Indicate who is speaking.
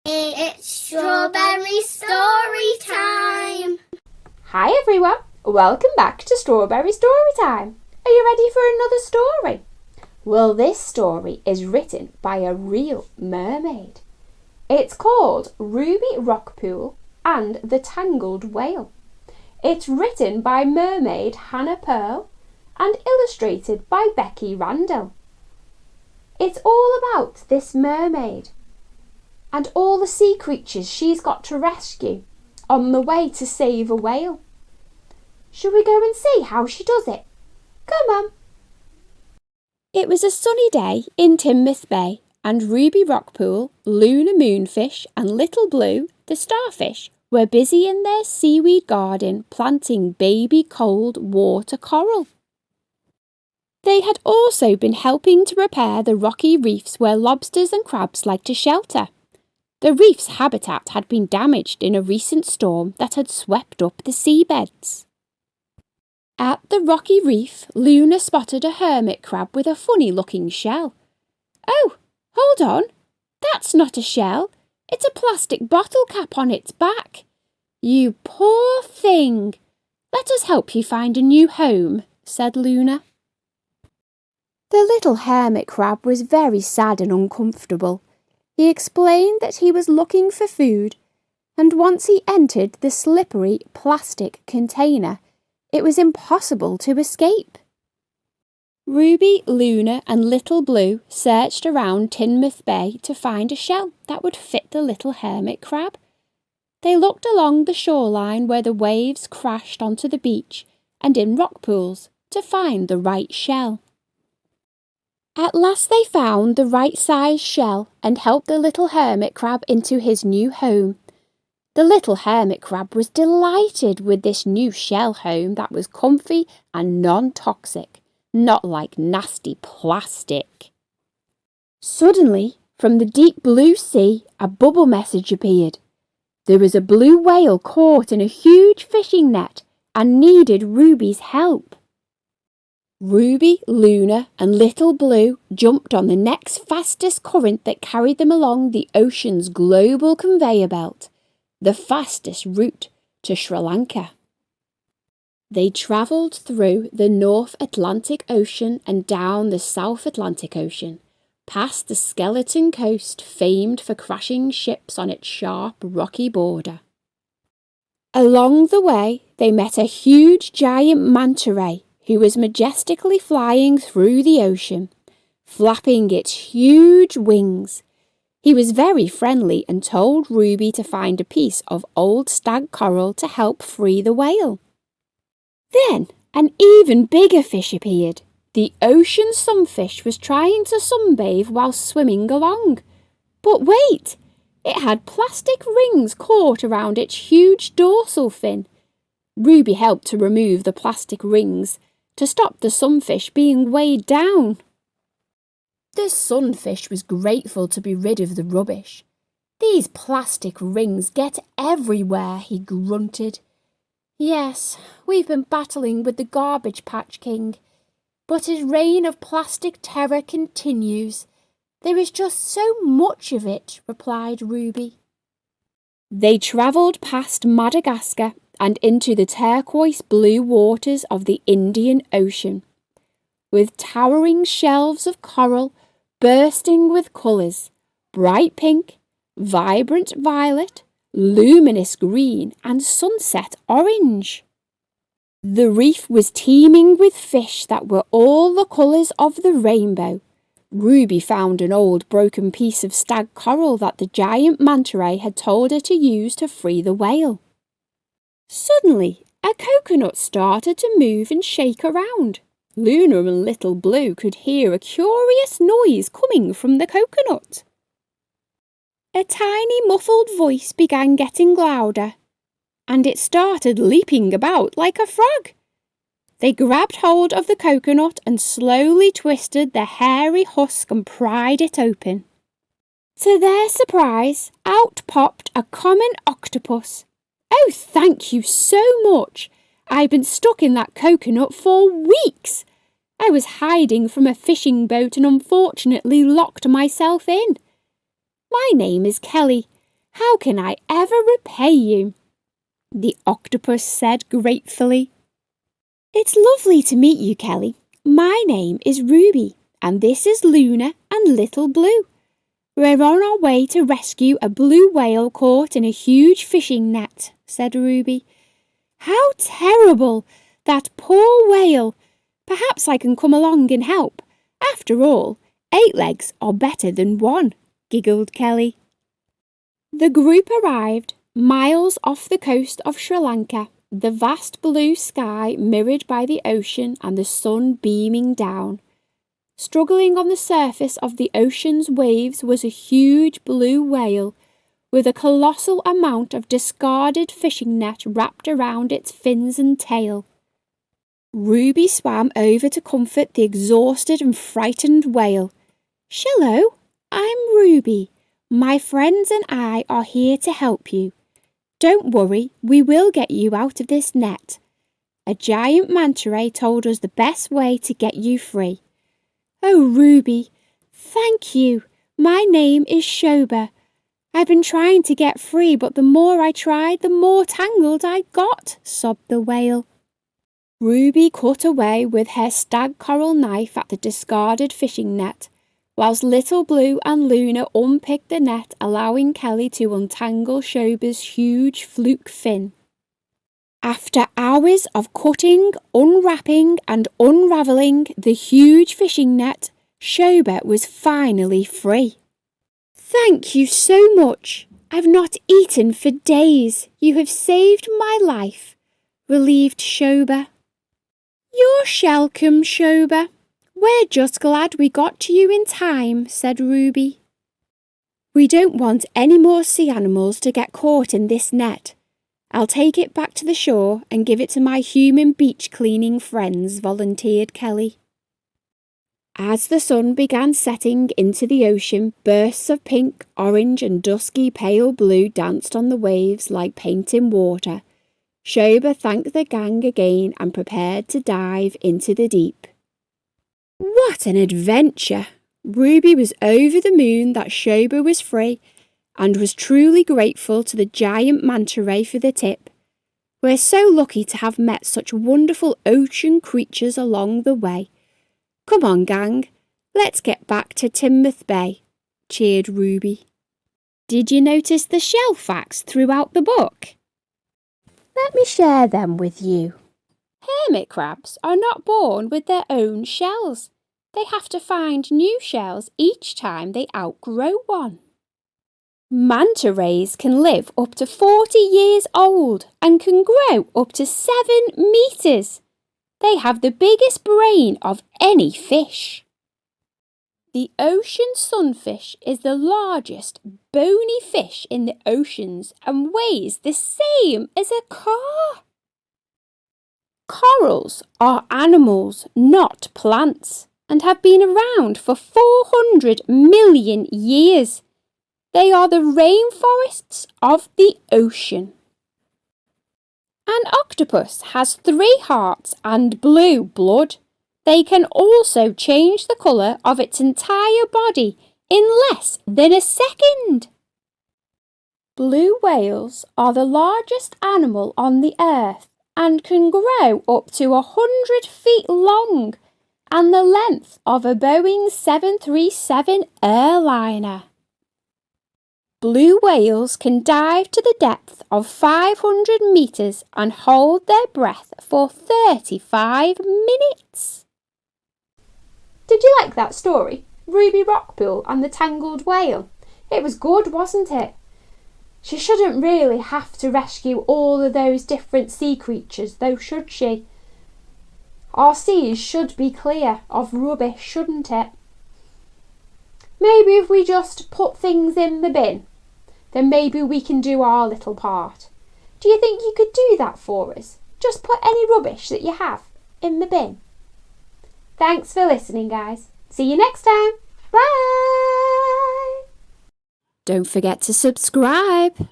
Speaker 1: It's strawberry story time.
Speaker 2: Hi everyone, welcome back to Strawberry Story Time. Are you ready for another story? Well, this story is written by a real mermaid. It's called Ruby Rockpool and the Tangled Whale. It's written by Mermaid Hannah Peal and illustrated by Becki Rendell. It's all about this mermaid and all the sea creatures she's got to rescue on the way to save a whale. Shall we go and see how she does it? Come on. It was a sunny day in Tinmouth Bay, and Ruby Rockpool, Luna Moonfish and Little Blue, the starfish, were busy in their seaweed garden planting baby cold water coral. They had also been helping to repair the rocky reefs where lobsters and crabs like to shelter. The reef's habitat had been damaged in a recent storm that had swept up the seabeds. At the rocky reef, Luna spotted a hermit crab with a funny-looking shell. Oh, hold on. That's not a shell. It's a plastic bottle cap on its back. You poor thing. Let us help you find a new home, said Luna. The little hermit crab was very sad and uncomfortable. He explained that he was looking for food, and once he entered the slippery plastic container, it was impossible to escape. Ruby, Luna and Little Blue searched around Tinmouth Bay to find a shell that would fit the little hermit crab. They looked along the shoreline where the waves crashed onto the beach and in rock pools to find the right shell. At last they found the right size shell and helped the little hermit crab into his new home. The little hermit crab was delighted with this new shell home that was comfy and non-toxic, not like nasty plastic. Suddenly, from the deep blue sea, a bubble message appeared. There was a blue whale caught in a huge fishing net and needed Ruby's help. Ruby, Luna and Little Blue jumped on the next fastest current that carried them along the ocean's global conveyor belt, the fastest route to Sri Lanka. They travelled through the North Atlantic Ocean and down the South Atlantic Ocean, past the skeleton coast famed for crashing ships on its sharp, rocky border. Along the way, they met a huge giant manta ray who was majestically flying through the ocean, flapping its huge wings. He was very friendly and told Ruby to find a piece of old stag coral to help free the whale. Then an even bigger fish appeared. The ocean sunfish was trying to sunbathe while swimming along. But wait! It had plastic rings caught around its huge dorsal fin. Ruby helped to remove the plastic rings to stop the sunfish being weighed down. The sunfish was grateful to be rid of the rubbish. These plastic rings get everywhere, he grunted. Yes, we've been battling with the garbage patch king, but his reign of plastic terror continues. There is just so much of it, replied Ruby. They travelled past Madagascar and into the turquoise blue waters of the Indian Ocean, with towering shelves of coral bursting with colours, bright pink, vibrant violet, luminous green and sunset orange. The reef was teeming with fish that were all the colours of the rainbow. Ruby found an old broken piece of stag coral that the giant manta ray had told her to use to free the whale. Suddenly, a coconut started to move and shake around. Luna and Little Blue could hear a curious noise coming from the coconut. A tiny muffled voice began getting louder, and it started leaping about like a frog. They grabbed hold of the coconut and slowly twisted the hairy husk and pried it open. To their surprise, out popped a common octopus. Oh, thank you so much. I've been stuck in that coconut for weeks. I was hiding from a fishing boat and unfortunately locked myself in. My name is Kelly. How can I ever repay you?" the octopus said gratefully. "It's lovely to meet you, Kelly. My name is Ruby, and this is Luna and Little Blue. We're on our way to rescue a blue whale caught in a huge fishing net," said Ruby. "How terrible! That poor whale! Perhaps I can come along and help. After all, 8 legs are better than 1, giggled Kelly. The group arrived miles off the coast of Sri Lanka, the vast blue sky mirrored by the ocean and the sun beaming down. Struggling on the surface of the ocean's waves was a huge blue whale with a colossal amount of discarded fishing net wrapped around its fins and tail. Ruby swam over to comfort the exhausted and frightened whale. "Shallow, I'm Ruby. My friends and I are here to help you. Don't worry, we will get you out of this net. A giant manta ray told us the best way to get you free." "Oh, Ruby, thank you. My name is Shoba. I've been trying to get free, but the more I tried, the more tangled I got," sobbed the whale. Ruby cut away with her stag coral knife at the discarded fishing net, whilst Little Blue and Luna unpicked the net, allowing Kelly to untangle Shoba's huge fluke fin. After hours of cutting, unwrapping and unravelling the huge fishing net, Shoba was finally free. "Thank you so much. I've not eaten for days. You have saved my life," relieved Shoba. "You're shelcome, Shoba. We're just glad we got to you in time," said Ruby. "We don't want any more sea animals to get caught in this net. I'll take it back to the shore and give it to my human beach cleaning friends," volunteered Kelly. As the sun began setting into the ocean, bursts of pink, orange and dusky pale blue danced on the waves like paint in water. Shoba thanked the gang again and prepared to dive into the deep. What an adventure! Ruby was over the moon that Shoba was free and was truly grateful to the giant manta ray for the tip. "We're so lucky to have met such wonderful ocean creatures along the way. Come on, gang, let's get back to Timoth Bay," cheered Ruby. Did you notice the shell facts throughout the book? Let me share them with you. Hermit crabs are not born with their own shells. They have to find new shells each time they outgrow one. Manta rays can live up to 40 years old and can grow up to 7 metres. They have the biggest brain of any fish. The ocean sunfish is the largest bony fish in the oceans and weighs the same as a car. Corals are animals, not plants, and have been around for 400 million years. They are the rainforests of the ocean. An octopus has 3 hearts and blue blood. They can also change the colour of its entire body in less than a second. Blue whales are the largest animal on the earth and can grow up to 100 feet long and the length of a Boeing 737 airliner. Blue whales can dive to the depth of 500 metres and hold their breath for 35 minutes. Did you like that story? Ruby Rockpool and the Tangled Whale. It was good, wasn't it? She shouldn't really have to rescue all of those different sea creatures, though, should she? Our seas should be clear of rubbish, shouldn't it? Maybe if we just put things in the bin, then maybe we can do our little part. Do you think you could do that for us? Just put any rubbish that you have in the bin. Thanks for listening, guys. See you next time. Bye! Don't forget to subscribe.